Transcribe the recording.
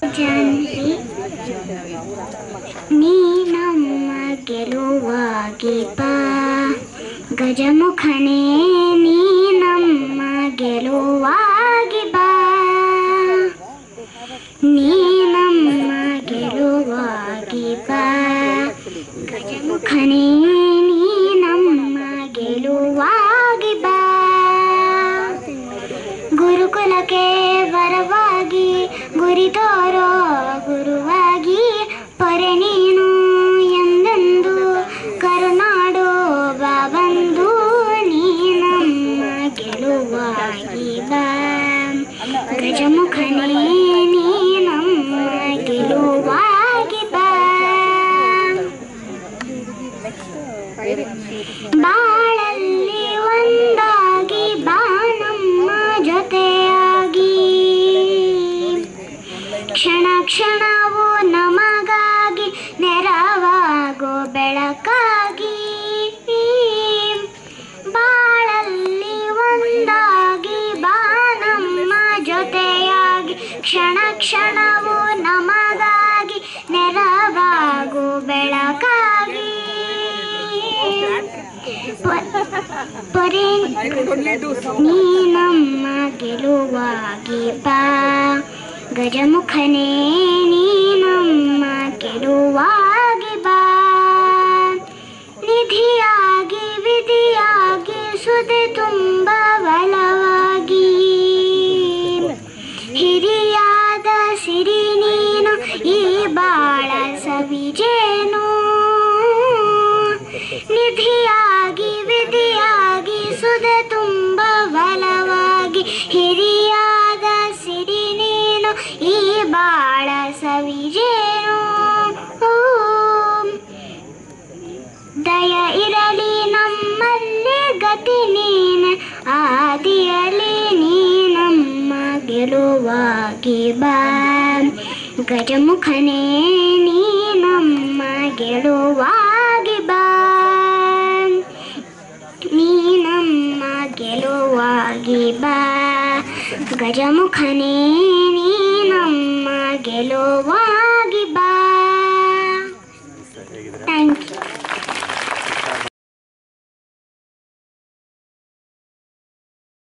ಜಾನಕಿ ನೀ ನಮ್ಮ ಗೆಲುವಾಗಿ ಬಾ ಗಜಮುಖನೇ ನೀ ನಮ್ಮ ಗೆಲುವಾಗಿ ಬಾ ನೀ ನಮ್ಮ ಗೆಲುವಾಗಿ ಬಾ ಗಜಮುಖನೇ ನೀ ನಮ್ಮ ಗೆಲುವಾಗಿ ಬಾ ಗುರುಕುಲಕ್ಕೆ ವರವಾಗಿ ಗುರಿ ತೋರೋ ಗುರುವಾಗಿ ಪೊರೆ ನೀನು ಎಂದೆಂದು ಕರುನಾಡು ಬಾಬಂದು ನೀ ನಮ್ಮ ಗೆಲುವಾಗಿ ಬಾ ಗಜಮುಖನೇ ನೀ ನಮ್ಮ ಗೆಲುವಾಗಿ ಬಾ ಬಾಳಲ್ಲಿ ಒಂದಾಗಿ ಬಾ ನಮ್ಮ ಜೊತೆಯಾಗಿ ಕ್ಷಣ ಕ್ಷಣವು ನಮಗಾಗಿ ನೆರವಾಗೋ ಬೆಳಕಾಗಿ ಬಾಳಲ್ಲಿ ಒಂದಾಗಿ ಬಾ ನಮ್ಮ ಜೊತೆಯಾಗಿ ಕ್ಷಣ ಕ್ಷಣವು ನಮಗಾಗಿ ನೆರವಾಗೋ ಬೆಳಕಾಗಿ ಪೊರೆ ನೀ ನಮ್ಮ ಗೆಲುವಾಗಿ ಬಾ ಗಜಮುಖನೇ ನೀ ನಮ್ಮ ಗೆಲುವಾಗಿ ಬಾ ನಿಧಿಯಾಗಿ ವಿಧಿಯಾಗಿ ಸುದೆ ತುಂಬ ಬಲವಾಗಿ ಹಿರಿಯಾದ ಸಿರಿ ನೀನು ಈ ಬಾಳ ಸವಿಜೇನು ನಿಧಿಯಾಗಿ ವಿಧಿಯಾಗಿ ಸುದೆ ತುಂಬ ಬಲವಾಗಿ ಹಿರಿಯಾದ ಸಿರಿ ನೀನು ಈ ಬಾಳ ಸವಿಜೇನು ದಯ ಇರಲಿ ನಮ್ಮಲ್ಲಿ ಗತಿ ನೀನೆ ಆದಿಯಲಿ ನೀ ನಮ್ಮ ಗೆಲುವಾಗಿ ಬಾ ಗಜಮುಖನೇ ನೀ ನಮ್ಮ ಗೆಲುವಾಗಿ ಬಾ ನೀ ನಮ್ಮ ಗೆಲುವಾಗಿ ಬಾ ಗಜಮುಖನೇ ನೀ ನಮ್ಮ ಗೆಲುವಾಗಿ